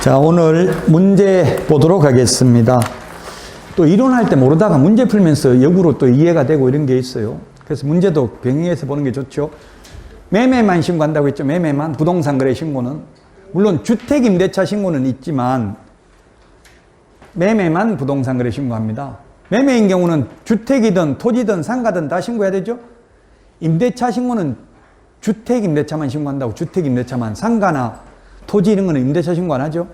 자, 오늘 문제 보도록 하겠습니다. 또 이론할 때 모르다가 문제 풀면서 역으로 또 이해가 되고 이런 게 있어요. 그래서 문제도 병행해서 보는 게 좋죠. 매매만 신고한다고 했죠. 매매만. 부동산 거래 신고는. 물론 주택 임대차 신고는 있지만 매매만 부동산 거래 신고합니다. 매매인 경우는 주택이든 토지든 상가든 다 신고해야 되죠. 임대차 신고는 주택 임대차만 신고한다고. 주택 임대차만. 상가나 토지 이런 거는 임대차 신고 안 하죠.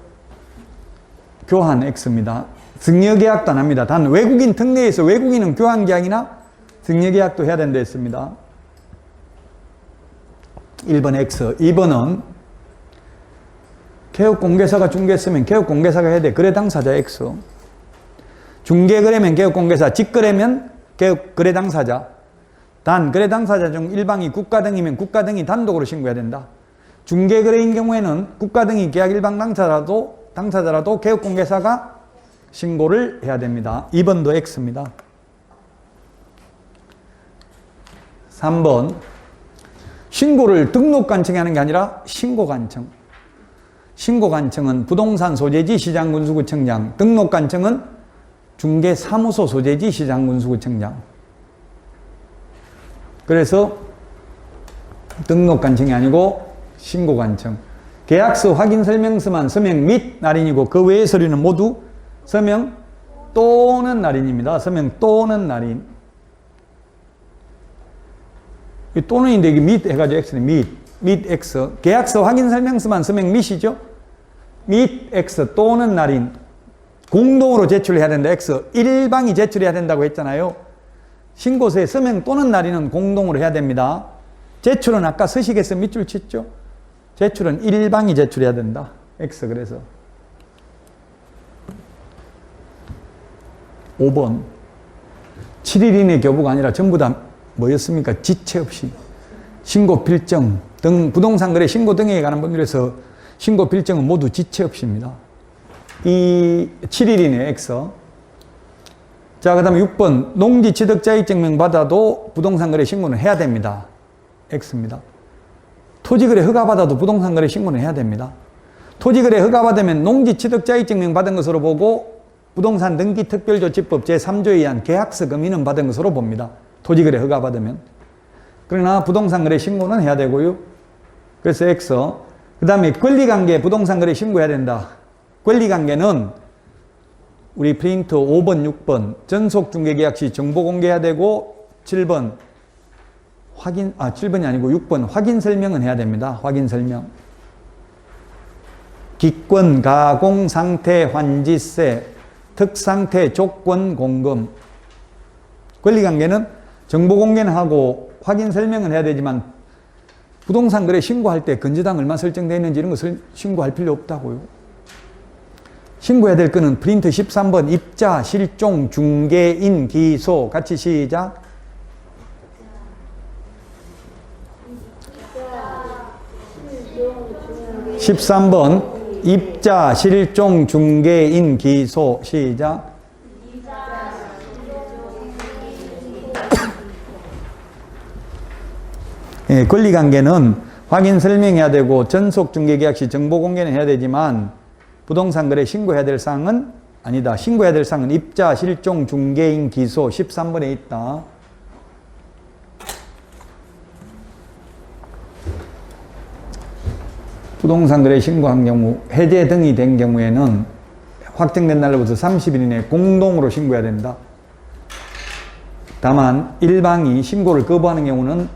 교환 X입니다. 증여계약도 안 합니다. 단 외국인 특례에서 외국인은 교환계약이나 증여계약도 해야 된다 했습니다. 1번 X. 2번은 개업공개사가 중개했으면 개업공개사가 해야 돼. 거래 당사자 X. 중개거래면 개업공개사, 직거래면 개업거래 당사자. 단 거래 당사자 중 일방이 국가 등이면 국가 등이 단독으로 신고해야 된다. 중개거래인 경우에는 국가 등이 계약 일방 당사자라도 개업공개사가 신고를 해야 됩니다. 2번도 X입니다. 3번. 신고를 등록관청이 하는 게 아니라 신고관청. 신고관청은 부동산 소재지 시장군수구청장, 등록관청은 중개사무소 소재지 시장군수구청장. 그래서 등록관청이 아니고 신고관청. 계약서 확인설명서만 서명 및 날인이고 그 외의 서류는 모두 서명 또는 날인입니다. 서명 또는 날인. 또는인데 이게 및 해가지고 X는 및 X. 계약서 확인설명서만 서명 및이죠. 및 X 또는 날인. 공동으로 제출해야 된다. X. 일방이 제출해야 된다고 했잖아요. 신고서에 서명 또는 날인은 공동으로 해야 됩니다. 제출은 아까 서식에서 밑줄 쳤죠. 제출은 일방이 제출해야 된다. X. 그래서 5번. 7일 이내 교부가 아니라 전부 다 뭐였습니까? 지체 없이. 신고 필정 등 부동산 거래 신고 등에 관한 법률에서 신고 필정은 모두 지체 없이입니다. 이 7일 이내 X. 자, 그 다음에 6번. 농지 취득자익증명 받아도 부동산 거래 신고는 해야 됩니다. X입니다. 토지거래 허가받아도 부동산 거래 신고는 해야 됩니다. 토지거래 허가받으면 농지 취득자익증명 받은 것으로 보고 부동산 등기특별조치법 제3조에 의한 계약서 금인은 받은 것으로 봅니다. 토지거래 허가받으면. 그러나 부동산 거래 신고는 해야 되고요. 그래서 X. 그 다음에 권리관계 부동산 거래 신고해야 된다. 권리관계는 우리 프린트 5번, 6번 전속중개계약 시 정보 공개해야 되고 7번 7번이 아니고 6번 확인 설명은 해야 됩니다. 확인 설명. 기권, 가공, 상태, 환지세, 특상태, 조건, 공금. 권리관계는 정보 공개는 하고 확인 설명은 해야 되지만 부동산 거래 신고할 때 건저당 얼마 설정되어 있는지 이런 것을 신고할 필요 없다고요. 신고해야 될 거는 프린트 13번 입자, 실종, 중개인, 기소. 같이 시작. 13번 입자, 실종, 중개인, 기소. 시작. 예, 권리관계는 확인 설명해야 되고 전속중개계약 시 정보 공개는 해야 되지만 부동산 거래 신고해야 될 사항은 아니다. 신고해야 될 사항은 입자, 실종, 중개인, 기소. 13번에 있다. 부동산 거래 신고한 경우 해제 등이 된 경우에는 확정된 날로부터 30일 이내에 공동으로 신고해야 된다. 다만 일방이 신고를 거부하는 경우는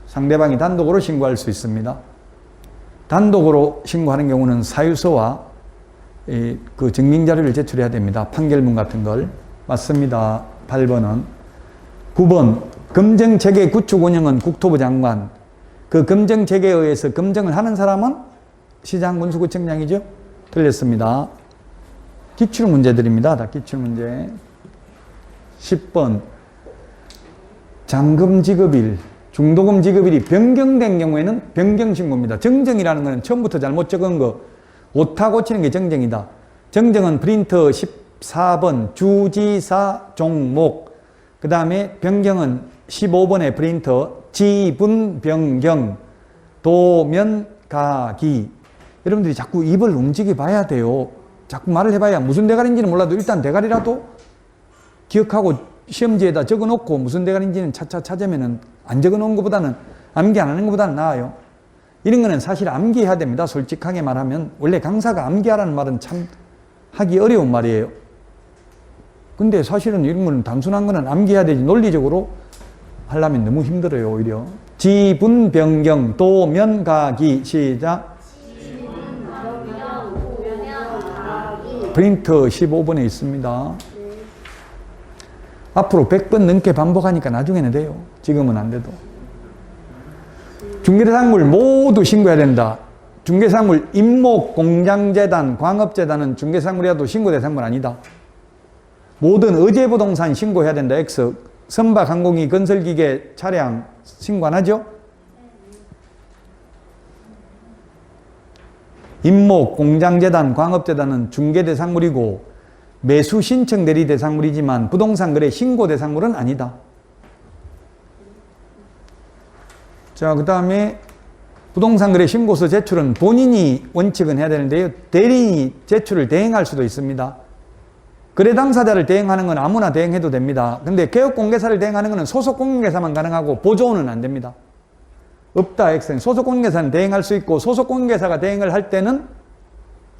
상대방이 단독으로 신고할 수 있습니다. 단독으로 신고하는 경우는 사유서와 그 증빙자료를 제출해야 됩니다. 판결문 같은 걸. 맞습니다. 8번은. 9번. 검정체계 구축 운영은 국토부 장관. 그 검정체계에 의해서 검증을 하는 사람은 시장군수구청장이죠? 틀렸습니다. 기출문제들입니다. 다 기출문제. 10번. 잔금 지급일, 중도금 지급일이 변경된 경우에는 변경신고입니다. 정정이라는 것은 처음부터 잘못 적은 거 오타 고치는 게 정정이다. 정정은 프린트 14번 주지사 종목. 그 다음에 변경은 15번의 프린터 지분 변경 도면 가기. 여러분들이 자꾸 입을 움직여 봐야 돼요. 자꾸 말을 해봐야 무슨 대가리인지는 몰라도 일단 대가리라도 기억하고 시험지에다 적어놓고 무슨 대가리인지는 차차 찾으면은 안 적어놓은 것보다는 암기 안 하는 것보다는 나아요. 이런 거는 사실 암기해야 됩니다. 솔직하게 말하면. 원래 강사가 암기하라는 말은 참 하기 어려운 말이에요. 근데 사실은 이런 거는 단순한 거는 암기해야 되지 논리적으로 하려면 너무 힘들어요. 오히려. 지분 변경 도면 가기 시작. 프린터 15번에 있습니다. 앞으로 100번 넘게 반복하니까 나중에는 돼요. 지금은 안 돼도. 중개대상물 모두 신고해야 된다. 중개상물 임목, 공장재단, 광업재단은 중개상물이라도 신고대상물 아니다. 모든 의제부동산 신고해야 된다. X. 선박, 항공기, 건설기계, 차량 신고 안 하죠? 임목, 공장재단, 광업재단은 중개대상물이고 매수 신청 대리 대상물이지만 부동산 거래 신고 대상물은 아니다. 자, 그 다음에 부동산 거래 신고서 제출은 본인이 원칙은 해야 되는데요. 대리인이 제출을 대행할 수도 있습니다. 거래 당사자를 대행하는 건 아무나 대행해도 됩니다. 근데 개업공개사를 대행하는 것은 소속공개사만 가능하고 보조원은 안 됩니다. 없다 X는 소속공개사는 대행할 수 있고 소속공개사가 대행을 할 때는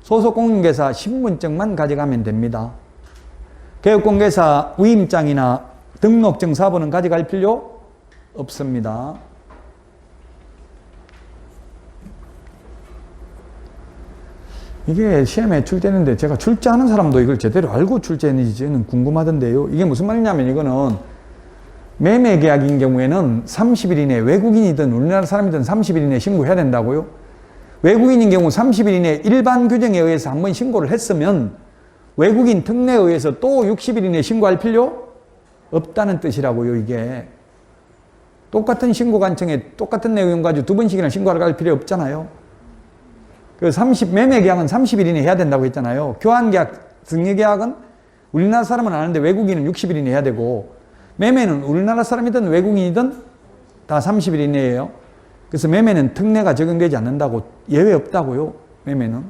소속공개사 신분증만 가져가면 됩니다. 개업공개사 위임장이나 등록증 사본은 가져갈 필요 없습니다. 이게 시험에 출제했는데 제가 출제하는 사람도 이걸 제대로 알고 출제했는지 저는 궁금하던데요. 이게 무슨 말이냐면 이거는 매매 계약인 경우에는 30일 이내 외국인이든 우리나라 사람이든 30일 이내 신고해야 된다고요. 외국인인 경우 30일 이내 일반 규정에 의해서 한번 신고를 했으면 외국인 특례에 의해서 또 60일 이내 신고할 필요 없다는 뜻이라고요. 이게 똑같은 신고관청에 똑같은 내용 가지고 두 번씩이나 신고할 필요 없잖아요. 그 매매 계약은 30일 이내 해야 된다고 했잖아요. 교환 계약, 증여 계약은 우리나라 사람은 안 하는데 외국인은 60일 이내 해야 되고 매매는 우리나라 사람이든 외국인이든 다 30일 이내예요. 그래서 매매는 특례가 적용되지 않는다고, 예외 없다고요. 매매는.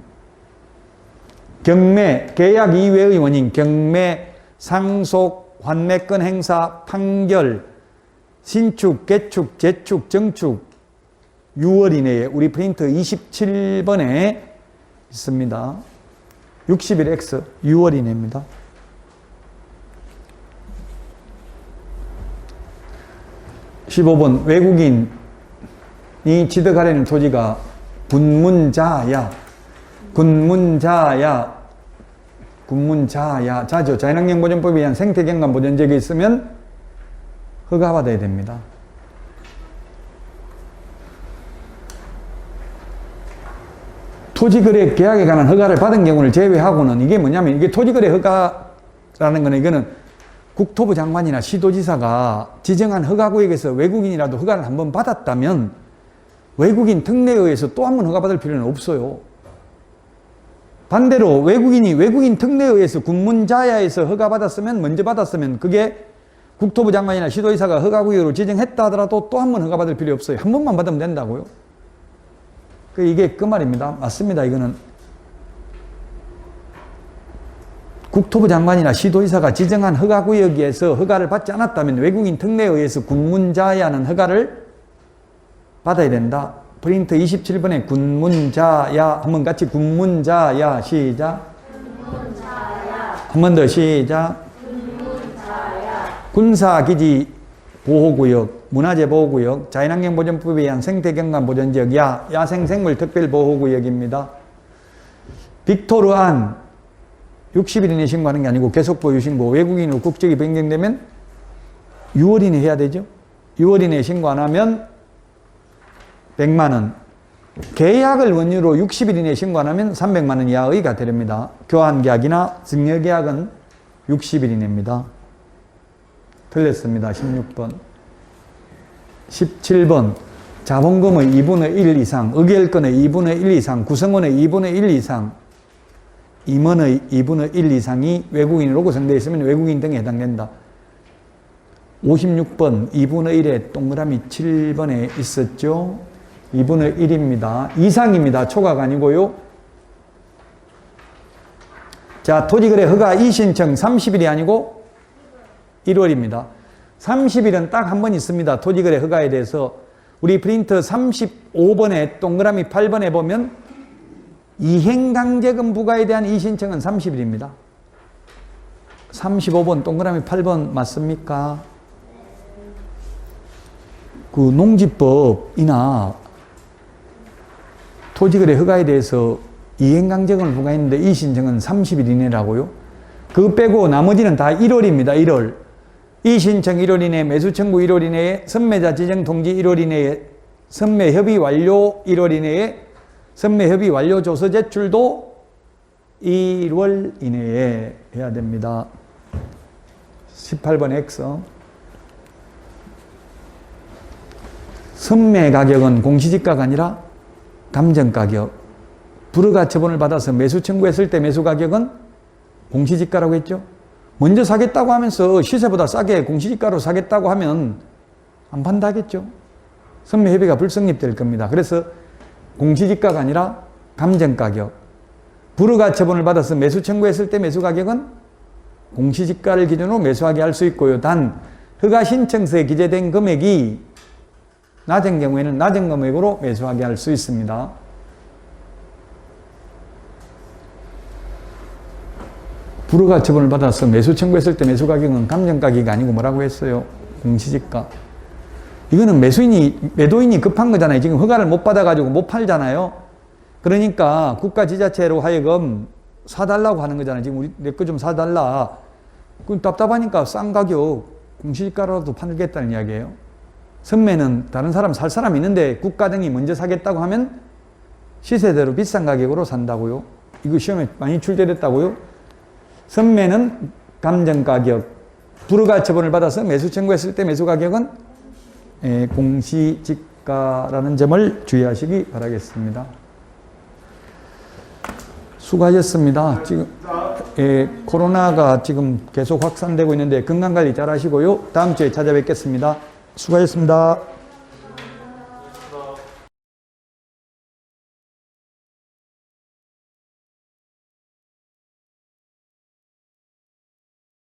경매, 계약 이외의 원인, 경매, 상속, 환매권 행사, 판결, 신축, 개축, 재축, 정축 6월 이내에 우리 프린터 27번에 있습니다. 60일 X 6월 이내입니다. (15번) 외국인이 취득하려는 토지가 군문자야, 자죠. 자연환경보전법에 의한 생태경관 보전지역에 있으면 허가받아야 됩니다. 토지거래 계약에 관한 허가를 받은 경우를 제외하고는 이게 뭐냐면 이게 토지거래 허가라는 거는 이거는 국토부 장관이나 시도지사가 지정한 허가구역에서 외국인이라도 허가를 한번 받았다면 외국인 특례에 의해서 또 한 번 허가받을 필요는 없어요. 반대로 외국인 특례에 의해서 군문자야에서 허가받았으면, 먼저 받았으면 그게 국토부 장관이나 시도지사가 허가구역으로 지정했다 하더라도 또 한 번 허가받을 필요 없어요. 한 번만 받으면 된다고요. 이게 그 말입니다. 맞습니다. 이거는 국토부 장관이나 시도지사가 지정한 허가구역에서 허가를 받지 않았다면 외국인 특례에 의해서 군문자야는 허가를 받아야 된다. 프린트 27번에 군문자야 한번 같이 군문자야 시작. 한 번 더 시작. 군사기지 보호구역, 문화재보호구역, 자연환경보전법에 의한 생태경관보전지역, 야생생물 특별보호구역입니다. 빅토르안 60일 이내 신고하는 게 아니고 계속보유 신고, 외국인으로 국적이 변경되면 6월 이내 해야 되죠. 6월 이내 신고 안 하면 100만 원. 계약을 원유로 60일 이내 신고 안 하면 300만 원 이하의 과태료입니다. 교환계약이나 증여계약은 60일 이내입니다. 틀렸습니다. 16번. 17번. 자본금의 2분의 1 이상, 의결권의 2분의 1 이상, 구성원의 2분의 1 이상, 임원의 2분의 1 이상이 외국인으로 구성되어 있으면 외국인 등에 해당된다. 56번 2분의 1에 동그라미 7번에 있었죠. 2분의 1입니다. 이상입니다. 초과가 아니고요. 자, 토지거래 허가 이신청 30일이 아니고 1월입니다. 30일은 딱 한 번 있습니다. 토지거래 허가에 대해서. 우리 프린트 35번에 동그라미 8번에 보면 이행강제금 부과에 대한 이신청은 30일입니다. 35번 동그라미 8번 맞습니까? 그 농지법이나 토지거래 허가에 대해서 이행강제금을 부과했는데 이신청은 30일 이내라고요? 그거 빼고 나머지는 다 1월입니다. 1월. 이신청 1월 이내, 매수 청구 1월 이내에, 선매자 지정 통지 1월 이내에, 선매 협의 완료 1월 이내에, 선매 협의 완료 조서 제출도 1월 이내에 해야 됩니다. 18번 X. 선매 가격은 공시지가가 아니라 감정가격. 불허가 처분을 받아서 매수 청구했을 때 매수 가격은 공시지가라고 했죠. 먼저 사겠다고 하면서 시세보다 싸게 공시지가로 사겠다고 하면 안 판다겠죠. 선매협의가 불성립될 겁니다. 그래서 공시지가가 아니라 감정가격. 불허가 처분을 받아서 매수 청구했을 때 매수 가격은 공시지가를 기준으로 매수하게 할 수 있고요. 단 허가 신청서에 기재된 금액이 낮은 경우에는 낮은 금액으로 매수하게 할 수 있습니다. 불허가 처분을 받아서 매수 청구했을 때 매수 가격은 감정가격이 아니고 뭐라고 했어요? 공시지가. 이거는 매도인이 급한 거잖아요. 지금 허가를 못 받아가지고 못 팔잖아요. 그러니까 국가 지자체로 하여금 사달라고 하는 거잖아요. 지금 우리 내 거 좀 사달라. 그럼 답답하니까 싼 가격 공시지가로도 팔겠다는 이야기예요. 선매는 다른 사람 살 사람 있는데 국가 등이 먼저 사겠다고 하면 시세대로 비싼 가격으로 산다고요. 이거 시험에 많이 출제됐다고요. 선매는 감정가격, 불허가 처분을 받아서 매수 청구했을 때 매수 가격은 공시지가라는 점을 주의하시기 바라겠습니다. 수고하셨습니다. 지금 코로나가 지금 계속 확산되고 있는데 건강관리 잘 하시고요. 다음 주에 찾아뵙겠습니다. 수고하셨습니다.